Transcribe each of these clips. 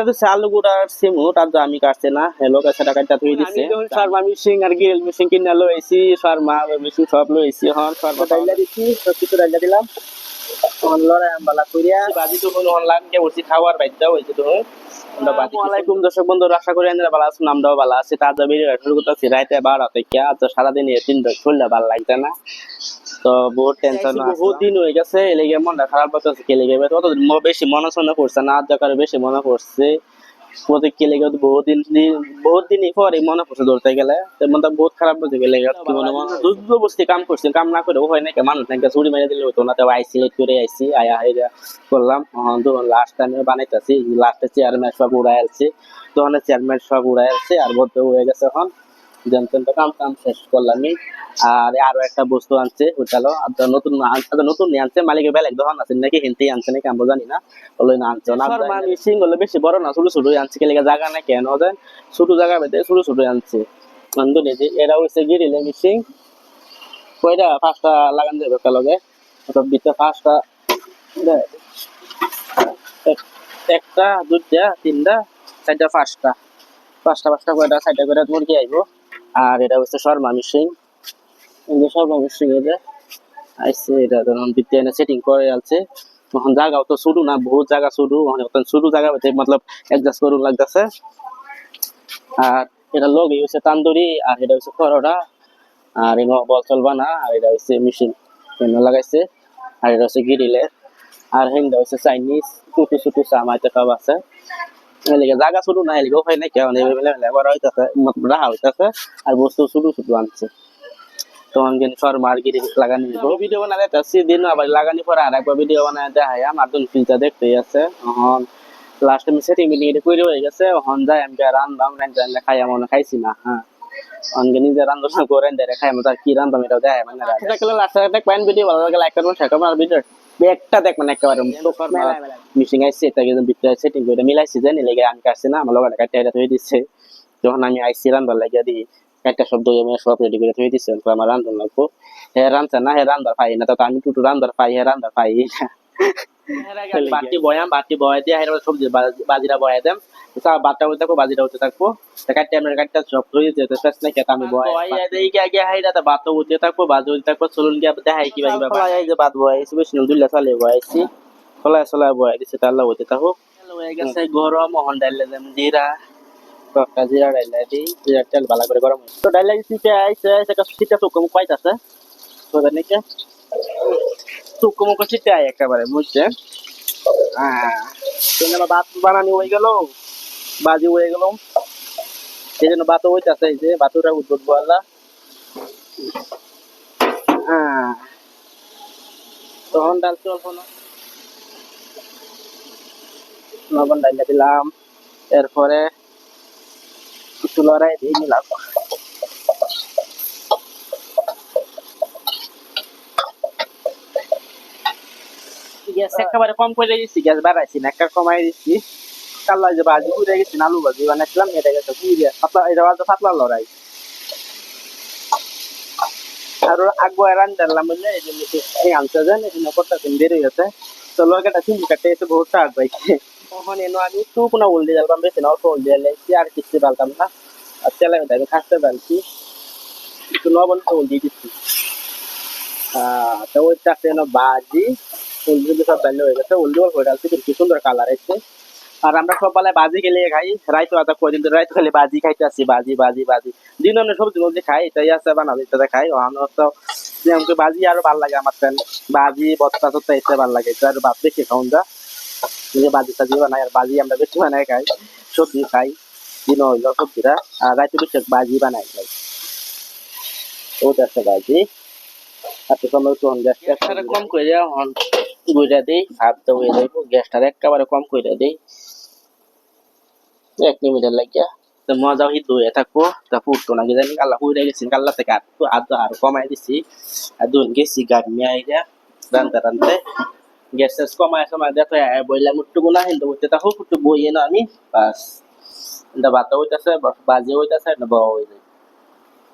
দিচ্ছে আলু গুড়া সিমু তার তো আমি কাটছে না হেলো কাছে টাকাটা ধুই দিচ্ছে শর্মা মিশিং আর গিল মিশিং কিনে লইছি শর্মা মিশিং সব লইছি হন শর্মা ডাইলা দিছি সব কিছু ডাইলা দিলাম হন লড়াই আমবালা কইরা বাজি তো কোন অনলাইন কে বসি খাওয়ার বাইদা হইছে তো আসসালামু আলাইকুম দর্শক বন্ধুরা আশা করি আপনারা ভালো আছেন আমরাও ভালো আছি তাজা ভিডিও শুরু করতেছি রাতে 12 থেকে আজ সারাদিন এই তিন শরীরটা ভালো লাগছে না তো বহুত টেনশন বহুত দিন হয়ে গেছে এলিগে মনটা খারাপ করতেছে কে লেগে তত বেশি মনে পড়ছে না আজ করে বেশি মনে পড়ছে প্রতি কে লেগে বহুত দিনই পরে মনে পড়ছে ধরতে গেলে মনটা বহুত খারাপ হয়ে গেলে কি মনে দুধ বসতে কাম করছি কাম না করে হয় না মানুষ নাকি ছুরি মেরে দিলে হতো না তো আইসি লেট করে আইসি আয়া হাইরা করলাম তখন লাস্ট টাইমে বানাইতেছি লাস্টে চেয়ারম্যান সব উড়াই আসছে তখন চেয়ারম্যান সব উড়াই আসছে আর বলতে হয়ে গেছে এখন জানতেন কাম শেষ করলাম আর আরো একটা বস্তু আনছে ওটালো নতুন নিয়ে আনছে মালিকের বেলা দোকান আছে নাকি হিন্দি আনছে নাকি আমরা জানি না বলে না আনছে না মিশিং হলে বেশি বড় না ছোট ছোট আনছে কে জায়গা না কেন দেন ছোট জায়গা বেঁধে ছোট ছোট আনছে বন্ধু নিজে এরা হচ্ছে গিরিলে মিশিং কয়টা 5টা লাগান যাবে কালকে অথবা বিতে 5টা একটা দুইটা তিনটা চারটা 5টা কয়টা 6টা করে মুরগি আইবো আর এটা হচ্ছে শর্মা মিশিং এই শর্মা মিশিং এটা আইছে এটা ধরুন বিদ্যানে সেটিং করে আছে তখন জায়গাও তো শুরু না বহুত জায়গা শুরু মানে শুরু জায়গা হতে মতলব অ্যাডজাস্ট করুন লাগতেছে আর এটা লগে হচ্ছে তান্দুরি আর এটা হচ্ছে পরোটা আর এনো বল চলবা না আর এটা হচ্ছে মেশিন এনো লাগাইছে আর এটা হচ্ছে গ্রিলের আর হেন্ডা হচ্ছে চাইনিজ টুটু টুটু সামাইতে সব আছে এলিগে জায়গা শুরু না এলিগে হয় না কেমন এভাবে লেবার হইতাছে রাহা হইতাছে আর বস্তু শুরু আনছে তখন কিন্তু শর্মা আর গিরি লাগানি ভিডিও বানাতে চাচ্ছি দিন আবার লাগানি পরে আর একবার ভিডিও বানাতে দেখাই আমার দুন ফিলটা দেখতেই আছে এখন লাস্ট আমি সেটিং মিটিং এটা কইরে হয়ে গেছে এখন যাই আমি রান্দাম রান্না খাই মনে খাইছি না হ্যাঁ অনগে নিজে রান্না করে দেয় খাই মতো কি রান্দাম এটাও দেয় মানে দেখলে লাস্ট দেখ পয়েন্ট ভিডিও ভালো লাগে লাইক করবেন শেয়ার করবেন আর ভিডিও একটা দেখ মানে একেবারে মিশিং আইছে এটা কিন্তু ভিতরে সেটিং করে মিলাইছি জানি লেগে আমি কাটছি না আমার লগা কাটতে এটা হয়ে দিচ্ছে যখন আমি আইছি রান্দার লাগিয়ে দিই একটা শব্দ আমি সব রেডি করে থই দিছি আমার রান্ধন লাগবো হে রান্ধছে না হে রান্দার পাই না তো আমি টুটু রান্দার পাই হে রান্দার পাই বাটি বয়া দিয়ে হের সবজি বাজিরা বয়া দেম বাটা হইতে থাকবো বাজিরা হইতে থাকবো কাটতে আমরা কাটতে সব হয়ে যেতে শেষ নাই কেতা আমি বয়া দেই আগে হাইরা তা বাত হইতে থাকবো বাজ হইতে থাকবো চলুন গিয়ে দেখাই কি ভাই বাবা এই যে বাত বয়া এসে বেশি দুইলা চালে বয়াইছি খোলা বয়া দিছে তাল্লা হইতে থাকো হয়ে গেছে গরম মোহন ডাইলে দেম জিরা একটা জিরা ডাইলা দিই জিরা তেল ভালো করে গরম তো ডাইলা দিতে আইছে সেটা সিটা তো কম পাইতাছে তো নাকি তো কম করতে আই একেবারে বুঝছেন হ্যাঁ ভাত বানানি হয়ে গেল বাজি হয়ে গেল সেই জন্য ভাতও হইতেছে এই যে ভাতুরা উদ্ভুত বলা হ্যাঁ তখন ডাল চলবো না লবণ ডাইলা দিলাম এরপরে কিছু লড়াই দিয়ে নিলাম গ্যাস একেবারে কম করে দিচ্ছি গ্যাস বাড়াইছি না একটা কমাই দিচ্ছি কাল্লা যে ভাজি ঘুরে গেছি আলু ভাজি বানাইছিলাম এটা গেছে ঘুরে পাতলা এটা বাজে পাতলা লড়াই আর আগবো রান্দারলাম বুঝলে এই জন্য আনতে যান এই জন্য করতেছেন বেড়ে গেছে তো লড়কাটা চিনি কাটতে এসে বহুত টাক পাইছে তখন এনো আমি একটু কোনো উল দিয়ে ডালবাম বেশি না অল্প উল দিয়ে লাগছি আর কিছু ডালতাম না আর তেলে আমি খাসতে ডালছি একটু লবণ তো উল দিয়ে দিচ্ছি তো ওই চারটে বাজি উলগুলো সব ডাল হয়ে গেছে উলগুলো হয়ে ডালছি কি সুন্দর কালার এসছে আর আমরা সব বেলায় বাজি খেলে খাই রাইতো আদা কদিন ধরে রাইতো খেলে বাজি খাইতে আসছি বাজি দিন অন্য সবজি মধ্যে খাই এটাই আছে বানাবো এটাতে খাই তো আমাকে বাজি আরো ভালো লাগে আমার ফ্রেন্ড বাজি বত্তা টত্তা এসে ভালো লাগে আর ভাত বেশি খাওন যা বাজি টাজি বানাই আর বাজি আমরা বেশি বানাই খাই সবজি খাই দিন হইলো সবজিরা আর রাইতো বেশি বাজি বানাই খাই ওটা আছে বাজি আচ্ছা সময় তো গ্যাসটা কম করে গুইরা দিই ভাত তো হয়ে যাইব গ্যাসটা একেবারে কম করে দিই 1 মিনিট লাগিয়া তো মজাও হিট হয়ে থাকবো তা ফুটতো না জানি কাল্লা হয়ে গেছি কাল্লা থেকে আর কমাই দিছি আর দুন গেছি গাড়ি নিয়ে আইরা রান্তে গ্যাস কমায় সময় দেখো বইলাম একটু না হিন্দু হইতে থাকো একটু বইয়ে না আমি বাস এটা ভাত হইতেছে বাজে হইতেছে না বাবা হয়ে যায়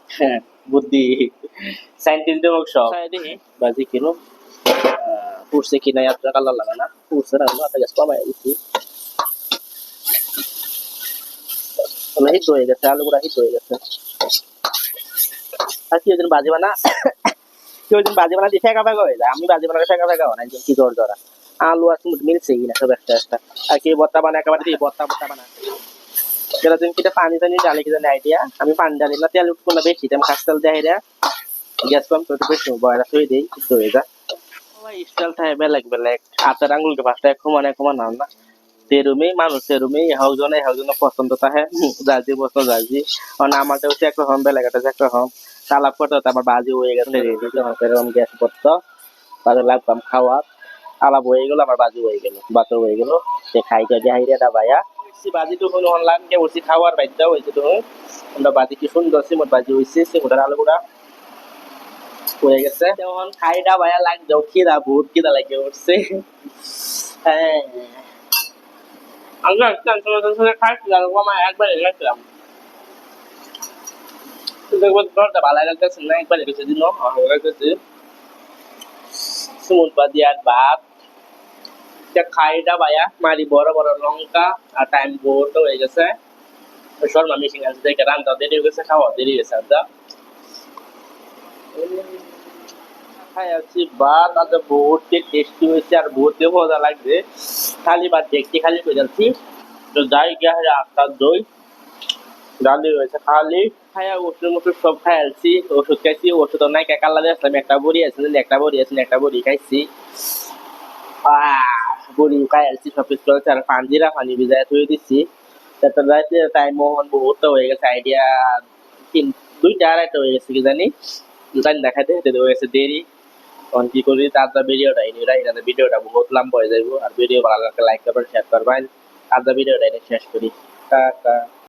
হ্যাঁ বুদ্ধি সাইন্টিস্ট সব বাজি কিনো পুষছে কিনা আপনার কালার লাগে না পুষছে না গ্যাস কমাই দিচ্ছি হিট হয়ে গেছে, আলুগুলা হিট হয়ে গেছে। আর কেউ যেন বাজি বানা কেউ যেন বাজি বানা দিয়ে ফেঁকা ফেঁকা হয়ে যায়, আমি বাজি বানালে ফেঁকা ফেঁকা হয় না, একদম কি জোর জোড়া আলু আর সিমেন্ট মিলছে কিনা সব একটা একটা। আর কেউ ভর্তা বানা একেবারে দিয়ে ভর্তা ভর্তা বানা যেটা তুমি কিটা পানি টানি ডালে কি জানি আইডিয়া, আমি পানি ডালি না, তেল উঠবো না বেশি, তেমন কাঁচ তেল দেয় গ্যাস পাম্প তো বেশি বয়রা থই দেই সিদ্ধ হয়ে যায়। স্টাইল থাকে বেলেগ বেলেগ, হাতের আঙুলকে পাঁচটা সমানে সমান না, সেরুমেই মানুষ সেরুমেই এহজনে পছন্দ থাকে, জাজি পছন্দ জাজি। কারণ আমারটা হচ্ছে একরকম, বেলেগ একটা একরকম। তালাপ করতে হতে আমার বাজি হয়ে গেছে রেডি, এরকম গ্যাস পড়ত তাদের লাগতাম খাওয়া, আলাপ হয়ে গেল, আমার বাজি হয়ে গেল, বাতো হয়ে গেল, সে খাইতে হাইরে ডাবাইয়া বাজি তখন অনলাইন কে বলছি খাওয়ার বাধ্য হয়েছে তখন আমরা বাজি কি সুন্দর সিমট বাজি হয়েছে, সিমটের আলু গুড়া হয়ে গেছে তখন খাই ডাবাইয়া লাগতেও খিদা বহুত খিদা লাগে উঠছে। হ্যাঁ আমরা খাইছিলাম একবার গেছিলাম, দেখবো ঘরটা ভালো লাগতেছে না, একবার গেছে দিন লাগতেছে সুমুদ বাজি আর ভাত খাইটা ভাইয়া মারি বড় বড় লঙ্কা আর টাইম বহুত হয়ে গেছে, শর্মা মেশিন আছে দেখে রান্না দেরি হয়ে গেছে, খাওয়া দেরি হয়েছে আদা খাই আছি ভাত আদা বহুত টেস্টি হয়েছে আর বহুত মজা লাগছে, খালি ভাত দেখতে খালি করে যাচ্ছি তো যাই গিয়া আটটা দই ডালি হয়েছে খালি খাইয়া ওষুধের মতো সব খাই আলছি, ওষুধ খাইছি, ওষুধ নাই কাকাল্লা আসলাম, একটা বড়ি আছে একটা বড়ি খাইছি, বড়ি খাই আলছি সব কিছু চলছে আর পানি ভিজায় থুয়ে দিচ্ছি, তারপর রাতে টাইম মোহন বহুত হয়ে গেছে আইডিয়া তিন দুইটা আড়াইটা হয়ে গেছে কি জানি, জানি দেখাতে হয়ে গেছে দেরি। তখন কি করি তার ভিডিওটা ভিডিওটা বহুত লম্বা হয়ে যাইব, আর ভিডিও ভালো লাগলে লাইক করবেন শেয়ার করবেন, আর ভিডিওটা শেষ করি। টাটা।